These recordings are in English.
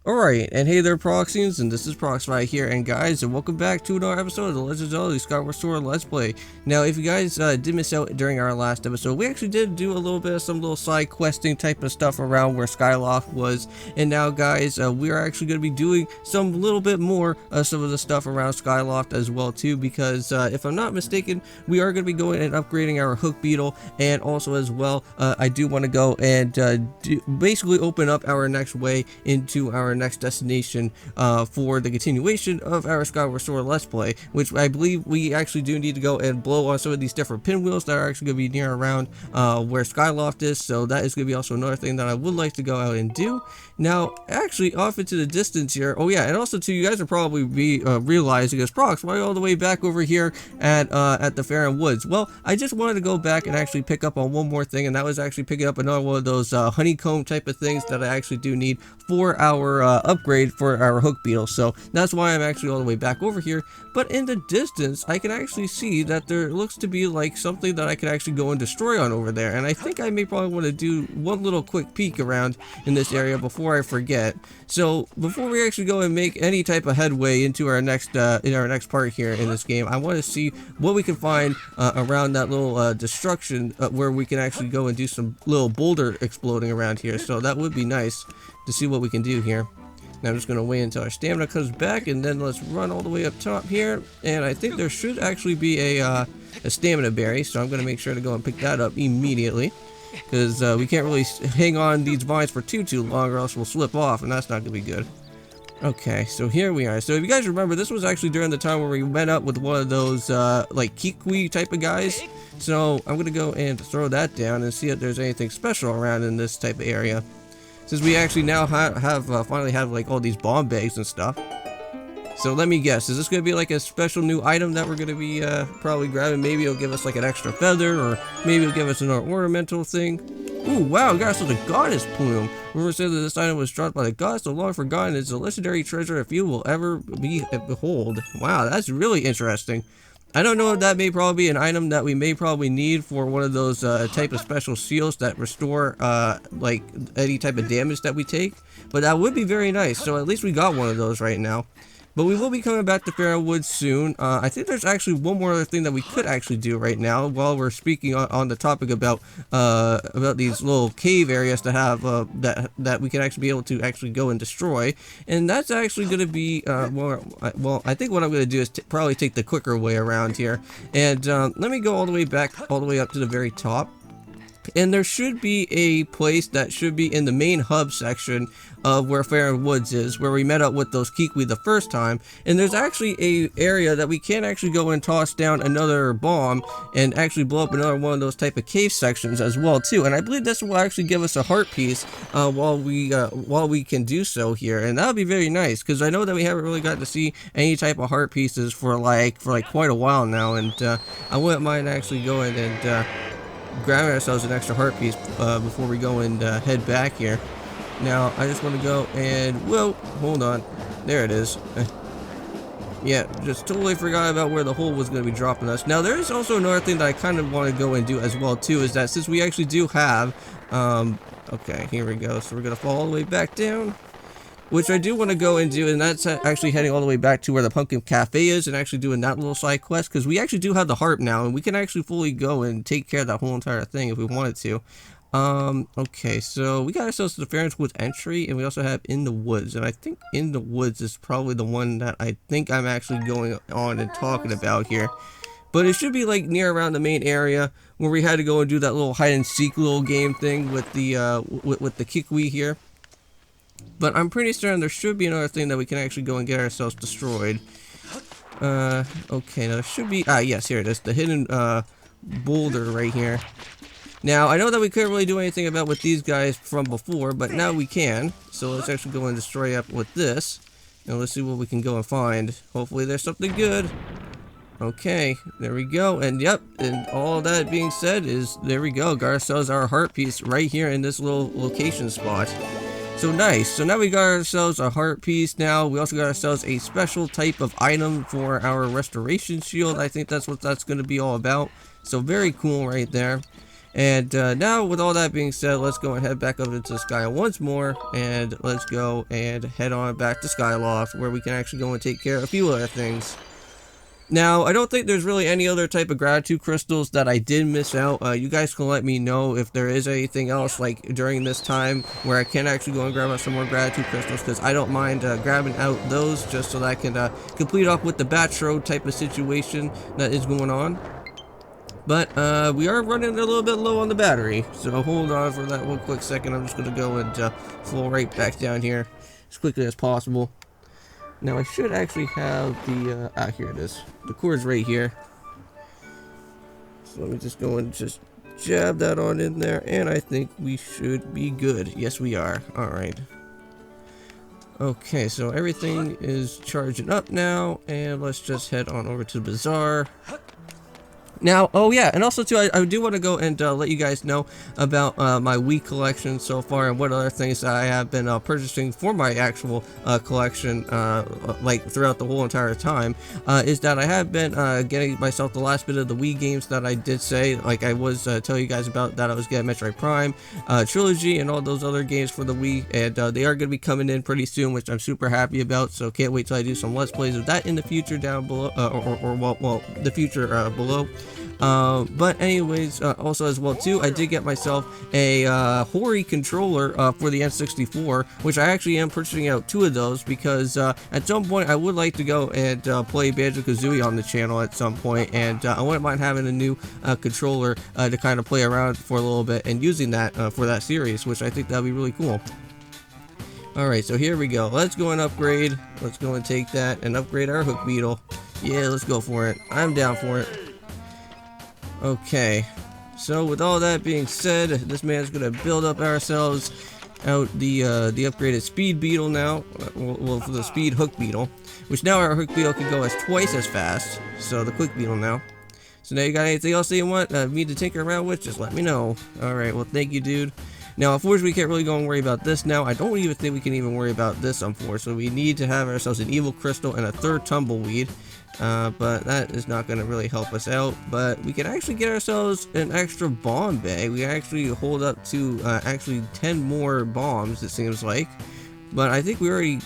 Alright, and hey there Proxyians, and this is Proxify here, and guys, and welcome back to another episode of the Legend of Zelda Skyward Sword Let's Play. Now, if you guys did miss out during our last episode, we actually did do a little bit of some little side questing type of stuff around where Skyloft was, and now guys, we are actually going to be doing some little bit more some of the stuff around Skyloft as well too, because if I'm not mistaken, we are going to be going and upgrading our hook beetle, and also as well, I do want to go and basically open up our next way into our next destination for the continuation of our Skyward Sword Let's Play, which I believe we actually do need to go and blow on some of these different pinwheels that are actually going to be near around where Skyloft is, so that is going to be also another thing that I would like to go out and do. Now, actually, off into the distance here, oh yeah, and also too, you guys are probably realizing as Prox, why all the way back over here at the Fair and Woods? Well, I just wanted to go back and actually pick up on one more thing, and that was actually picking up another one of those honeycomb type of things that I actually do need for our upgrade for our hook beetle. So that's why I'm actually all the way back over here. But in the distance, I can actually see that there looks to be like something that I could actually go and destroy on over there, and I think I may probably want to do one little quick peek around in this area before I forget. So before we actually go and make any type of headway into our next part here in this game, I want to see what we can find around that little destruction where we can actually go and do some little boulder exploding around here. So that would be nice to see what we can do here. Now I'm just going to wait until our stamina comes back, and then let's run all the way up top here. And I think there should actually be a stamina berry, so I'm going to make sure to go and pick that up immediately, because we can't really hang on these vines for too long, or else we'll slip off, and that's not going to be good. Okay, so here we are. So if you guys remember, this was actually during the time where we met up with one of those like Kikwi type of guys. So I'm going to go and throw that down and see if there's anything special around in this type of area, since we actually now finally have like all these bomb bags and stuff. So let me guess, is this going to be like a special new item that we're going to be probably grabbing? Maybe it'll give us like an extra feather, or maybe it'll give us an ornamental thing. Ooh, wow, we got ourselves a goddess plume. Rumor said that this item was dropped by the goddess, so long forgotten. It's a legendary treasure if you will ever behold. Wow, that's really interesting. I don't know if that may probably be an item that we may probably need for one of those type of special seals that restore like any type of damage that we take, but that would be very nice. So at least we got one of those right now. But we will be coming back to Fairwood soon. I think there's actually one more other thing that we could actually do right now while we're speaking on the topic about these little cave areas that have that we can actually be able to actually go and destroy. And that's actually going to be well, I think what I'm going to do is probably take the quicker way around here. And let me go all the way back, all the way up to the very top. And there should be a place that should be in the main hub section of where Fair and Woods is, where we met up with those Kikwi the first time. And there's actually a area that we can actually go and toss down another bomb and actually blow up another one of those type of cave sections as well too. And I believe this will actually give us a heart piece while we can do so here, and that would be very nice, because I know that we haven't really got to see any type of heart pieces for like quite a while now, and I wouldn't mind actually going and grabbing ourselves an extra heart piece before we go and head back here. Now I just want to go and, whoa, hold on, there it is. Yeah, just totally forgot about where the hole was going to be dropping us. Now there is also another thing that I kind of want to go and do as well too, is that since we actually do have okay, here we go, so we're going to fall all the way back down, which I do want to go and do, and that's actually heading all the way back to where the Pumpkin Cafe is and actually doing that little side quest, because we actually do have the harp now, and we can actually fully go and take care of that whole entire thing if we wanted to. Okay, so we got ourselves to the Fair and Woods entry, and we also have In the Woods, and I think In the Woods is probably the one that I think I'm actually going on and talking about here. But it should be like near around the main area where we had to go and do that little hide and seek little game thing with the Kikwi here. But I'm pretty certain there should be another thing that we can actually go and get ourselves destroyed. Okay, now there should be, yes, here it is, the hidden boulder right here. Now I know that we couldn't really do anything about with these guys from before, but now we can. So let's actually go and destroy up with this, and let's see what we can go and find. Hopefully there's something good. Okay, there we go, and yep, and all that being said is, there we go, got ourselves our heart piece right here in this little location spot. So nice. So now we got ourselves a heart piece. Now we also got ourselves a special type of item for our restoration shield. I think that's what that's going to be all about. So very cool right there. And now with all that being said, let's go and head back up into the sky once more, and let's go and head on back to Skyloft, where we can actually go and take care of a few other things. Now, I don't think there's really any other type of gratitude crystals that I did miss out. You guys can let me know if there is anything else like during this time where I can actually go and grab out some more gratitude crystals, because I don't mind grabbing out those just so that I can complete off with the batch road type of situation that is going on. But we are running a little bit low on the battery, so hold on for that one quick second. I'm just going to go and flow right back down here as quickly as possible. Now I should actually have the, here it is. The cord's right here. So let me just go and just jab that on in there, and I think we should be good. Yes, we are. Alright. Okay, so everything is charging up now, and let's just head on over to the bazaar. Now, oh yeah, and also too, I do want to go and let you guys know about my Wii collection so far, and what other things that I have been purchasing for my actual collection, like throughout the whole entire time, is that I have been getting myself the last bit of the Wii games that I did say, like I was telling you guys about, that I was getting Metroid Prime, Trilogy, and all those other games for the Wii, and they are going to be coming in pretty soon, which I'm super happy about, so can't wait till I do some Let's Plays of that in the future down below, well, the future below. But anyways, also as well too, I did get myself a Hori controller for the N64, which I actually am purchasing out 2 of those, because at some point I would like to go and play Banjo-Kazooie on the channel at some point, and I wouldn't mind having a new controller to kind of play around for a little bit and using that for that series, which I think that would be really cool. Alright, so here we go. Let's go and upgrade. Let's go and take that and upgrade our Hook Beetle. Yeah, let's go for it. I'm down for it. Okay, so with all that being said, this man's gonna build up ourselves out the upgraded Speed Beetle now, well, for the Speed Hook Beetle, which now our Hook Beetle can go as twice as fast, so the Quick Beetle now. So now you got anything else that you want me to tinker around with, just let me know. Alright, well thank you, dude. Now, unfortunately, we can't really go and worry about this now. I don't even think we can even worry about this, unfortunately. We need to have ourselves an Evil Crystal and a 3rd Tumbleweed. But that is not going to really help us out. But we can actually get ourselves an extra bomb bag. We actually hold up to actually 10 more bombs, it seems like. But I think we already,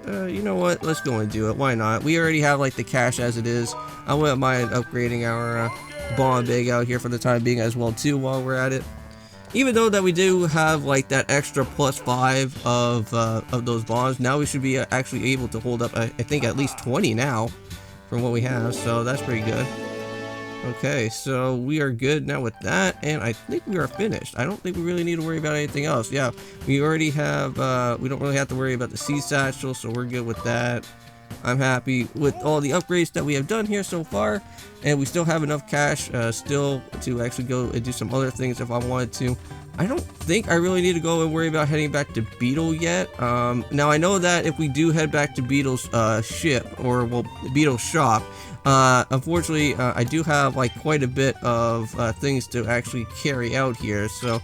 you know what, let's go and do it. Why not? We already have like the cash as it is. I wouldn't mind upgrading our bomb bag out here for the time being as well too, while we're at it. Even though that we do have like that extra +5 of those bombs, now we should be actually able to hold up, I think, at least 20 now from what we have, so that's pretty good. Okay, so we are good now with that, and I think we are finished. I don't think we really need to worry about anything else. Yeah, we already have, we don't really have to worry about the Sea Satchel, so we're good with that. I'm happy with all the upgrades that we have done here so far, and we still have enough cash still to actually go and do some other things if I wanted to. I don't think I really need to go and worry about heading back to Beetle yet. Now I know that if we do head back to Beetle's ship, or well, Beetle's shop, unfortunately I do have like quite a bit of things to actually carry out here, so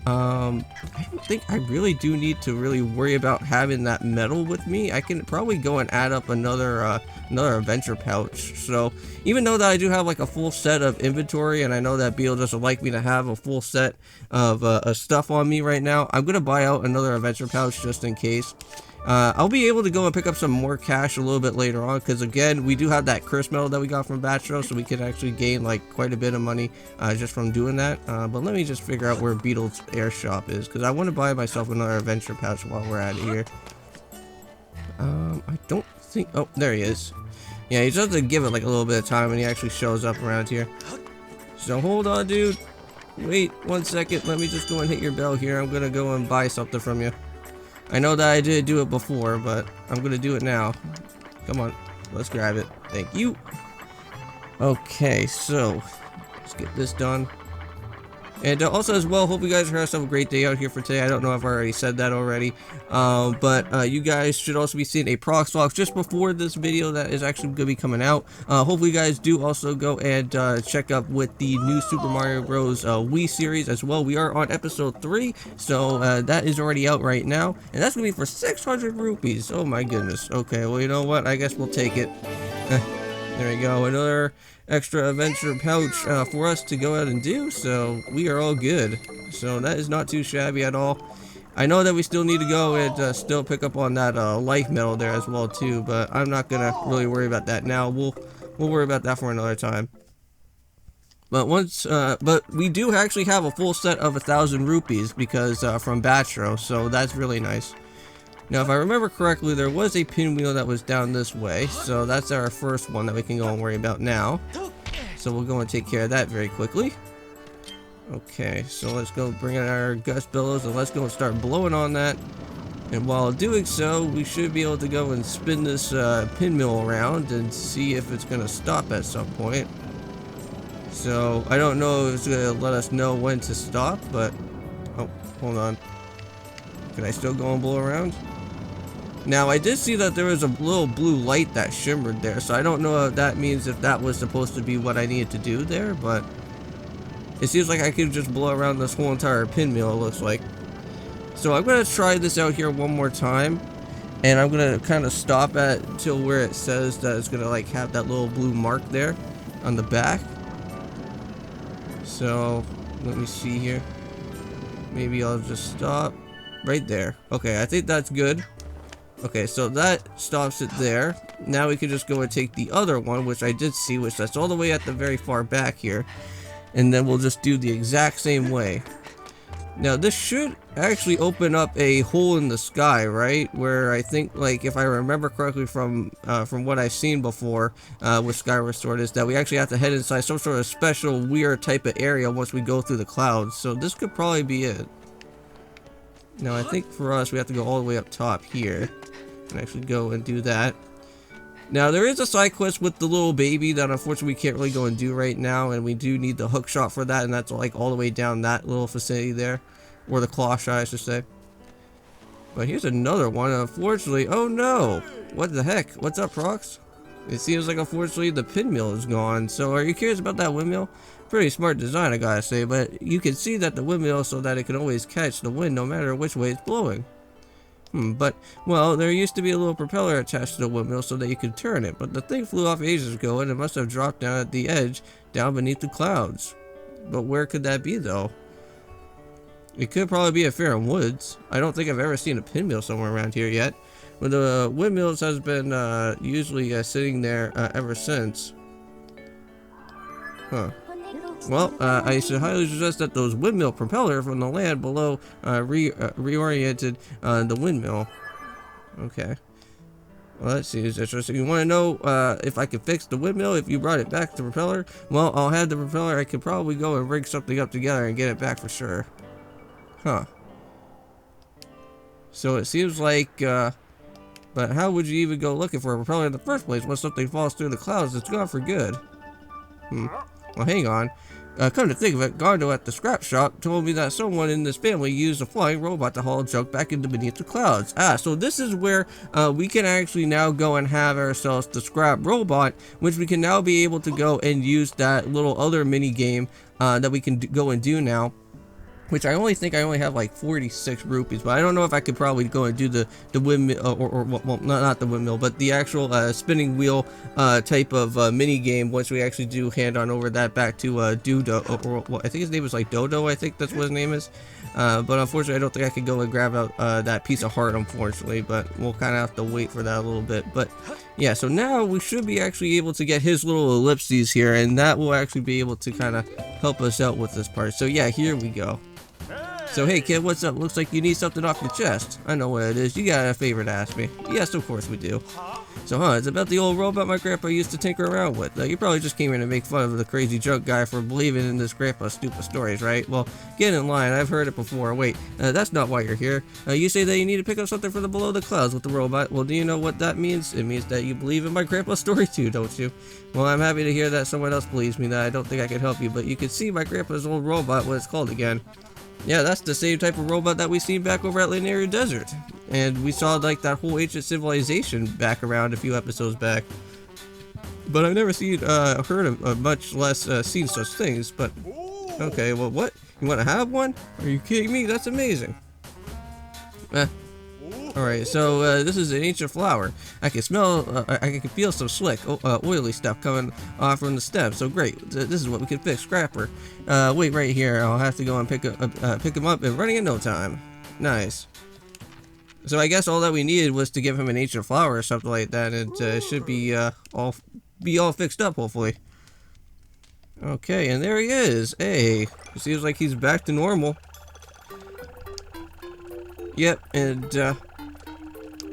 I don't think I really do need to really worry about having that metal with me. I can probably go and add up another adventure pouch. So even though that I do have like a full set of inventory, and I know that Beetle doesn't like me to have a full set of stuff on me right now, I'm gonna buy out another adventure pouch just in case. I'll be able to go and pick up some more cash a little bit later on, because again, we do have that curse medal that we got from Batro, so we could actually gain like quite a bit of money just from doing that. But let me just figure out where Beetle's air shop is, because I want to buy myself another adventure pouch while we're at it here. I don't think, oh, there he is. Yeah, you just have to give it like a little bit of time when he actually shows up around here. So hold on, dude. Wait 1 second, let me just go and hit your bell here. I'm gonna go and buy something from you. I know that I did do it before, but I'm gonna do it now. Come on, let's grab it. Thank you. Okay, so let's get this done. And also as well, hope you guys have yourself a great day out here for today. I don't know if I already said that already, but you guys should also be seeing a Proxify just before this video that is actually going to be coming out. Hopefully you guys do also go and check up with the new Super Mario Bros. Wii series as well. We are on episode 3, so that is already out right now, and that's going to be for 600 rupees. Oh my goodness. Okay, well, you know what? I guess we'll take it. There we go, another extra adventure pouch for us to go out and do, so we are all good. So that is not too shabby at all. I know that we still need to go and still pick up on that life medal there as well too, but I'm not gonna really worry about that now. We'll worry about that for another time. But but we do actually have a full set of 1,000 rupees because from Batro, so that's really nice. Now, if I remember correctly, there was a pinwheel that was down this way, so that's our first one that we can go and worry about now. So we'll go and take care of that very quickly. Okay, so let's go bring in our gust bellows and let's go and start blowing on that. And while doing so, we should be able to go and spin this pinwheel around and see if it's going to stop at some point. So I don't know if it's going to let us know when to stop, but... Oh, hold on. Can I still go and blow around? Now, I did see that there was a little blue light that shimmered there, so I don't know if that means if that was supposed to be what I needed to do there, but... It seems like I could just blow around this whole entire pinwheel, it looks like. So I'm going to try this out here one more time. And I'm going to kind of stop at until where it says that it's going to like have that little blue mark there on the back. So let me see here. Maybe I'll just stop right there. Okay, I think that's good. Okay, so that stops it there. Now we can just go and take the other one, which I did see, which that's all the way at the very far back here. And then we'll just do the exact same way. Now this should actually open up a hole in the sky, right? Where I think, like, if I remember correctly from what I've seen before with Skyward Sword, is that we actually have to head inside some sort of special weird type of area once we go through the clouds. So this could probably be it. Now I think for us we have to go all the way up top here and actually go and do that. Now there is a side quest with the little baby that unfortunately we can't really go and do right now, and we do need the hook shot for that, and that's like all the way down that little vicinity there, or the claw shot I should say. But here's another one, unfortunately. Oh no! What the heck? What's up, Prox? It seems like unfortunately the pinwheel is gone. So are you curious about that windmill? Pretty smart design, I gotta say, but you can see that the windmill so that it can always catch the wind no matter which way it's blowing. But, well, there used to be a little propeller attached to the windmill so that you could turn it, but the thing flew off ages ago and it must have dropped down at the edge, down beneath the clouds. But where could that be, though? It could probably be at Fairham Woods. I don't think I've ever seen a pinwheel somewhere around here yet. But the windmills has been usually sitting there ever since. Huh. Well, I should highly suggest that those windmill propeller from the land below reoriented the windmill. Okay. Well, that seems interesting. You want to know if I can fix the windmill if you brought it back to the propeller? Well, I'll have the propeller. I could probably go and rig something up together and get it back for sure. Huh. So it seems like, but how would you even go looking for a propeller in the first place once something falls through the clouds? It's gone for good. Well, hang on. Come to think of it, Gondo at the scrap shop told me that someone in this family used a flying robot to haul junk back into beneath the clouds. So this is where we can actually now go and have ourselves the scrap robot, which we can now be able to go and use that little other mini game that we can go and do now. Which I only think I only have like 46 rupees, but I don't know if I could probably go and do the windmill, or well, not the windmill, but the actual spinning wheel type of mini game once we actually do hand on over that back to Dudo, or well, I think his name is like Dodo, I think that's what his name is. But unfortunately I don't think I can go and grab out that piece of heart, unfortunately, but we'll kind of have to wait for that a little bit. But yeah, so now we should be actually able to get his little ellipses here, and that will actually be able to kind of help us out with this part. So yeah, here we go. So hey kid, what's up? Looks like you need something off your chest. I know what it is. You got a favor to ask me. Yes, of course we do. So it's about the old robot my grandpa used to tinker around with. You probably just came here to make fun of the crazy drunk guy for believing in this grandpa's stupid stories, right? Well, get in line. I've heard it before. Wait, that's not why you're here. You say that you need to pick up something from the below the clouds with the robot. Well, do you know what that means? It means that you believe in my grandpa's story too, don't you? Well, I'm happy to hear that someone else believes me. That I don't think I can help you, but you can see my grandpa's old robot, what it's called again. Yeah, that's the same type of robot that we seen back over at Linear Desert. And we saw like that whole ancient civilization back around a few episodes back. But I've never seen, heard of, much less seen such things. But, okay, well what? You want to have one? Are you kidding me? That's amazing. Alright, so this is an ancient flower. I can smell, I can feel some slick, oily stuff coming off from the stem. So great, this is what we can fix. Scrapper. Wait right here. I'll have to go and pick him up and running in no time. Nice. So I guess all that we needed was to give him an ancient flower or something like that, and it should be all fixed up, hopefully. Okay, and there he is. Hey, it seems like he's back to normal. Yep, and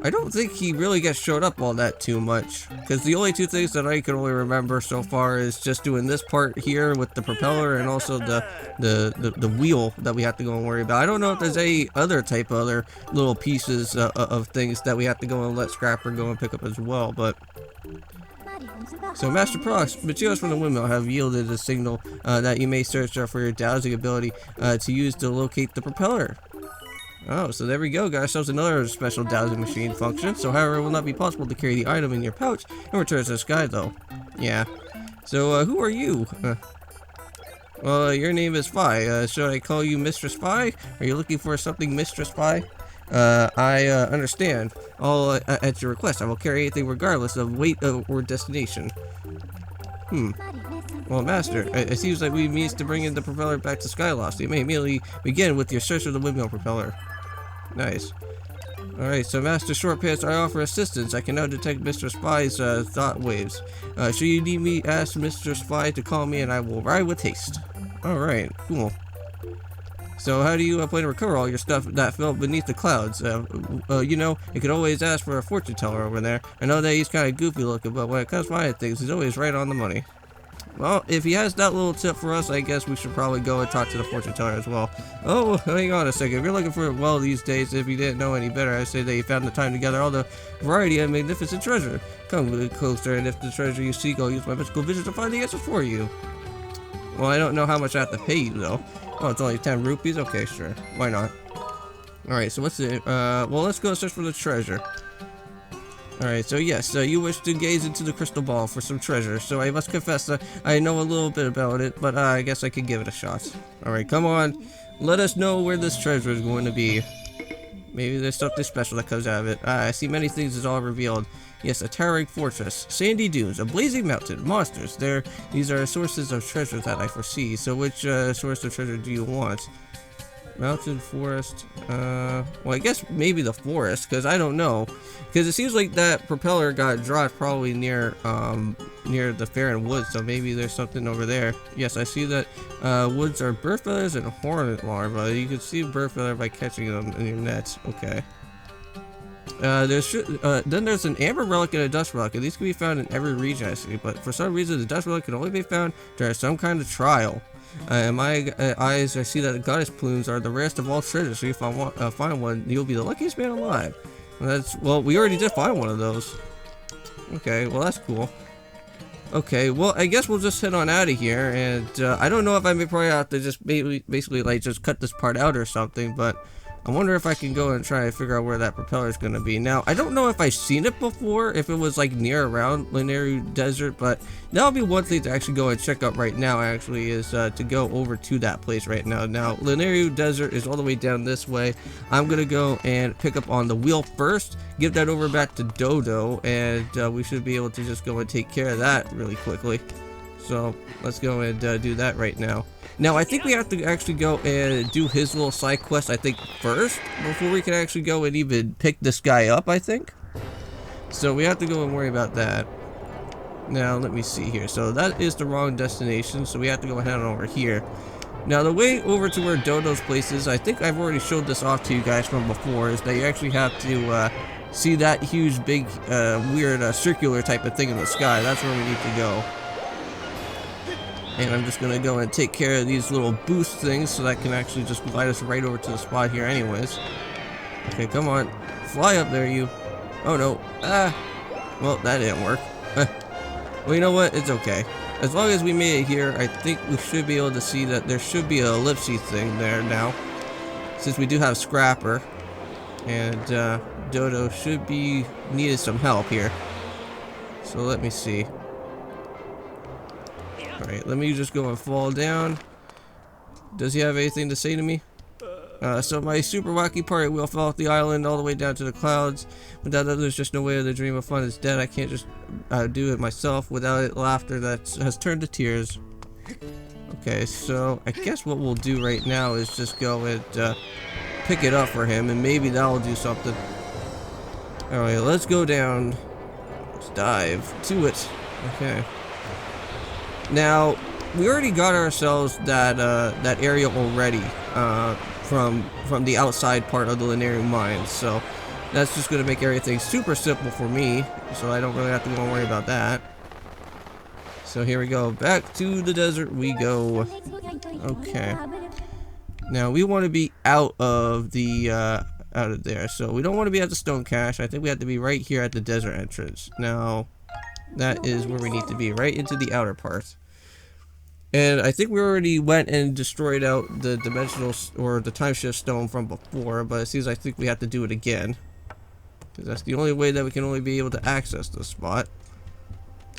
I don't think he really gets showed up all that too much, because the only two things that I can only remember so far is just doing this part here with the propeller and also the wheel that we have to go and worry about. I don't know if there's any other type of other little pieces of things that we have to go and let Scrapper go and pick up as well, but... So Master Prox, materials from the Windmill have yielded a signal that you may search for your dowsing ability to use to locate the propeller. Oh, so there we go, got ourselves another special dowsing machine function. So however, it will not be possible to carry the item in your pouch and return to the sky though. Yeah. So who are you? Well, your name is Phi. Should I call you Mistress Phi? Are you looking for something, Mistress Phi? I understand. All at your request. I will carry anything regardless of weight or destination. Well, Master, it seems like we means to bring in the propeller back to Skyloft. You may immediately begin with your search of the Windmill propeller. Nice. Alright, so Master Short Pants, I offer assistance. I can now detect Mistress Phi's thought waves. Should you need me, ask Mistress Phi to call me and I will ride with haste. Alright, cool. So how do you plan to recover all your stuff that fell beneath the clouds? You know, you could always ask for a fortune teller over there. I know that he's kind of goofy looking, but when it comes to finding things, he's always right on the money. Well, if he has that little tip for us, I guess we should probably go and talk to the fortune teller as well. Oh, hang on a second. If you're looking for it well these days, if you didn't know any better, I'd say that you found the time to gather all the variety and magnificent treasure. Come a bit closer, and if the treasure you seek, I'll use my mystical vision to find the answer for you. Well, I don't know how much I have to pay you, though. Oh, it's only 10 rupees? Okay, sure. Why not? Alright, so what's it? Well, let's go search for the treasure. Alright, so yes, you wish to gaze into the crystal ball for some treasure, so I must confess that I know a little bit about it, but I guess I could give it a shot. Alright, come on, let us know where this treasure is going to be. Maybe there's something special that comes out of it. I see many things is all revealed. Yes, a towering fortress, sandy dunes, a blazing mountain, monsters. These are sources of treasure that I foresee, so which source of treasure do you want? Mountain, forest, well, I guess maybe the forest, because I don't know. Because it seems like that propeller got dropped probably near the Faron Woods, so maybe there's something over there. Yes, I see that woods are bird feathers and hornet larvae. You can see bird feather by catching them in your nets. Okay. Then there's an amber relic and a dust relic, and these can be found in every region I see, but for some reason the dust relic can only be found during some kind of trial. In my eyes, I see that the goddess plumes are the rarest of all treasures, so if I find one, you'll be the luckiest man alive. Well, we already did find one of those. Okay, well that's cool. Okay, well I guess we'll just head on out of here, and I don't know if I may probably have to just basically like just cut this part out or something, but I wonder if I can go and try to figure out where that propeller is going to be. Now, I don't know if I've seen it before, if it was like near around Lanayru Desert, but that'll be one thing to actually go and check out right now, actually, is to go over to that place right now. Now, Lanayru Desert is all the way down this way. I'm going to go and pick up on the wheel first, give that over back to Dodo, and we should be able to just go and take care of that really quickly. So, let's go and do that right now. Now, I think we have to actually go and do his little side quest, I think, first, before we can actually go and even pick this guy up, I think. So, we have to go and worry about that. Now, let me see here. So, that is the wrong destination, so we have to go ahead and over here. Now, the way over to where Dodo's place is, I think I've already showed this off to you guys from before, is that you actually have to see that huge, big, weird, circular type of thing in the sky. That's where we need to go. And I'm just going to go and take care of these little boost things so that can actually just glide us right over to the spot here anyways. Okay, come on. Fly up there, you. Oh, no. Well, that didn't work. Well, you know what? It's okay. As long as we made it here, I think we should be able to see that there should be an ellipse thing there now. Since we do have Scrapper. And Dodo should be needed some help here. So let me see. Alright, let me just go and fall down. Does he have anything to say to me? So my super wacky party wheel fell off the island all the way down to the clouds. Without that, there's just no way the dream of fun is dead. I can't just do it myself. Without it, laughter that has turned to tears. Okay, so I guess what we'll do right now is just go and pick it up for him, and maybe that'll do something. Alright, let's go down. Let's dive to it. Okay. Now, we already got ourselves that that area already from the outside part of the Linearium mine, so that's just going to make everything super simple for me, so I don't really have to go and worry about that. So here we go, back to the desert we go. Okay. Now we want to be out of the out of there, so we don't want to be at the stone cache. I think we have to be right here at the desert entrance. Now that is where we need to be, right into the outer part. And I think we already went and destroyed out the dimensional or the time shift stone from before, but it seems I think we have to do it again, because that's the only way that we can only be able to access this spot.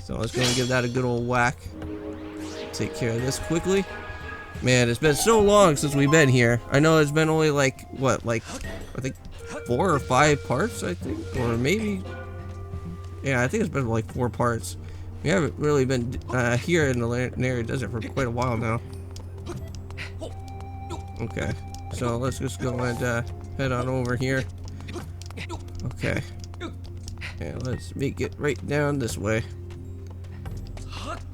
So let's go and give that a good old whack. Take care of this quickly. Man, it's been so long since we've been here. I know it's been only like, what, like, I think 4 or 5 parts, I think? Or maybe, yeah, I think it's been like 4 parts. We haven't really been here in the Linearium Desert for quite a while now. Okay, so let's just go and head on over here. Okay. And let's make it right down this way.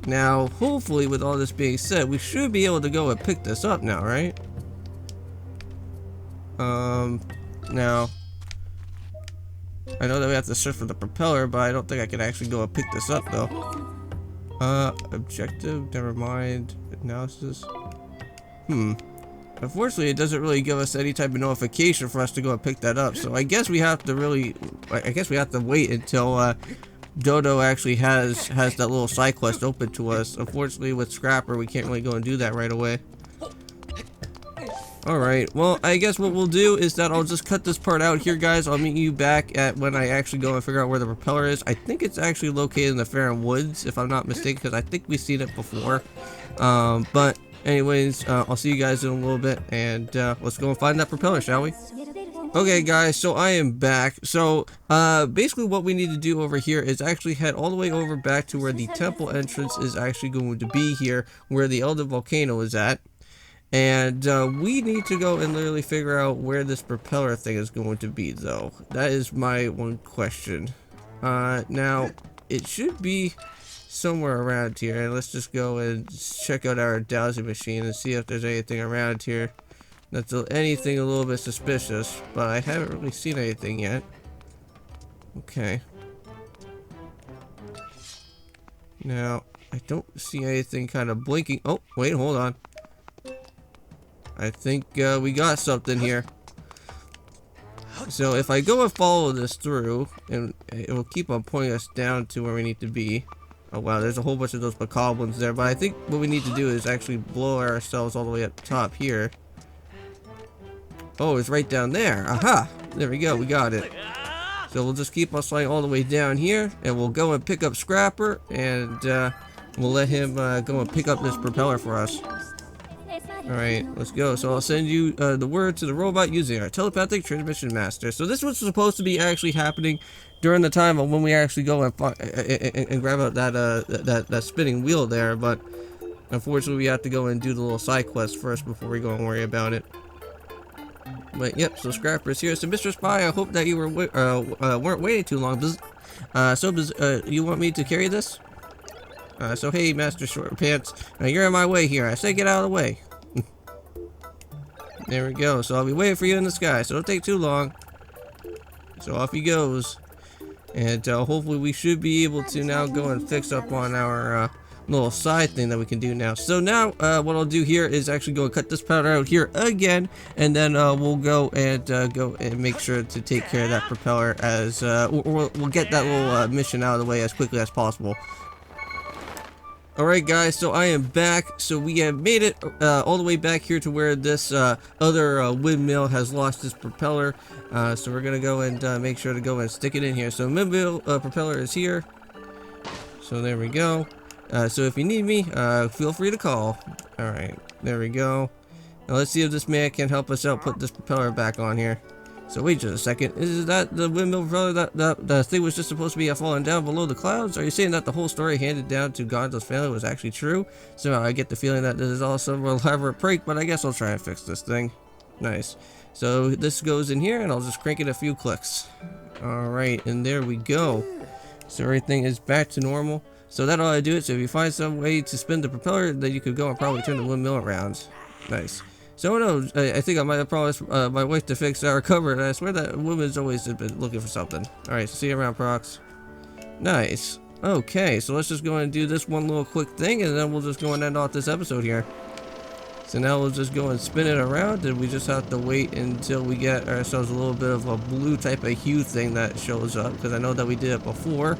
Now, hopefully, with all this being said, we should be able to go and pick this up now, right? Now, I know that we have to search for the propeller, but I don't think I can actually go and pick this up, though. Objective, never mind. Analysis. Unfortunately, it doesn't really give us any type of notification for us to go and pick that up, so I guess we have to wait until, Dodo actually has that little side quest open to us. Unfortunately, with Scrapper, we can't really go and do that right away. Alright, well, I guess what we'll do is that I'll just cut this part out here, guys. I'll meet you back at when I actually go and figure out where the propeller is. I think it's actually located in the Faron Woods, if I'm not mistaken, because I think we've seen it before. But anyways, I'll see you guys in a little bit, and let's go and find that propeller, shall we? Okay guys, so I am back. So basically what we need to do over here is actually head all the way over back to where the temple entrance is actually going to be here, where the Elder Volcano is at. And we need to go and literally figure out where this propeller thing is going to be, though. That is my one question. Now, it should be somewhere around here, and let's just go and check out our dowsing machine and see if there's anything around here that's anything a little bit suspicious, but I haven't really seen anything yet. Okay. Now, I don't see anything kind of blinking. Oh, wait, hold on. I think we got something here. So if I go and follow this through, and it will keep on pointing us down to where we need to be. Oh wow, there's a whole bunch of those bokoblins there, but I think what we need to do is actually blow ourselves all the way up top here. Oh, it's right down there. Aha! There we go, we got it. So we'll just keep on sliding all the way down here, and we'll go and pick up Scrapper, and we'll let him go and pick up this propeller for us. Alright, let's go. So I'll send you the word to the robot using our telepathic transmission master. So this was supposed to be actually happening during the time of when we actually go and grab out that spinning wheel there, but unfortunately we have to go and do the little side quest first before we go and worry about it. But yep, so Scrapper's here. So Mr. Spy, I hope that you weren't waiting too long. You want me to carry this? So hey, Master Short Pants, you're in my way here. I say get out of the way. There we go. So I'll be waiting for you in the sky. So don't take too long. So off he goes. And hopefully we should be able to now go and fix up on our little side thing that we can do now. So now what I'll do here is actually go and cut this powder out here again. And then we'll go and make sure to take care of that propeller as we'll get that little mission out of the way as quickly as possible. Alright guys, so I am back. So we have made it all the way back here to where this other windmill has lost its propeller. So we're going to go and make sure to go and stick it in here. So windmill propeller is here. So there we go. So if you need me, feel free to call. Alright, there we go. Now let's see if this man can help us out put this propeller back on here. So wait just a second. Is that the windmill propeller that the thing was just supposed to be falling down below the clouds? Are you saying that the whole story handed down to Gonzo's family was actually true? So I get the feeling that this is also a elaborate prank, but I guess I'll try and fix this thing. Nice. So this goes in here and I'll just crank it a few clicks. Alright, and there we go. So everything is back to normal. So that ought to do it. So if you find some way to spin the propeller, then you could go and probably turn the windmill around. Nice. So no, I think I might have promised my wife to fix our cupboard. I swear that woman's always been looking for something. Alright, so see you around, Prox. Nice. Okay, so let's just go and do this one little quick thing, and then we'll just go and end off this episode here. So now we'll just go and spin it around, and we just have to wait until we get ourselves a little bit of a blue type of hue thing that shows up, because I know that we did it before.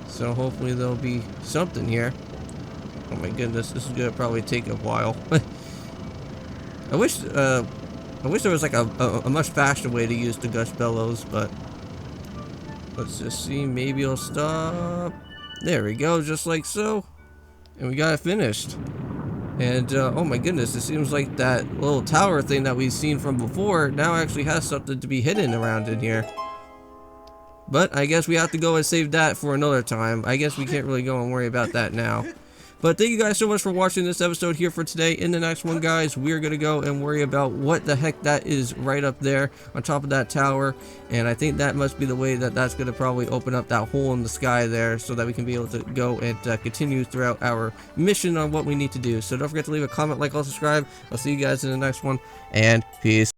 So hopefully there'll be something here. Oh my goodness, this is gonna probably take a while. I wish there was like a much faster way to use the gush bellows, but let's just see. Maybe it'll stop. There we go, just like so, and we got it finished. And oh my goodness, it seems like that little tower thing that we've seen from before now actually has something to be hidden around in here. But I guess we have to go and save that for another time. I guess we can't really go and worry about that now. But thank you guys so much for watching this episode here for today. In the next one, guys, we're going to go and worry about what the heck that is right up there on top of that tower. And I think that must be the way that that's going to probably open up that hole in the sky there so that we can be able to go and continue throughout our mission on what we need to do. So don't forget to leave a comment, like, or subscribe. I'll see you guys in the next one, and peace.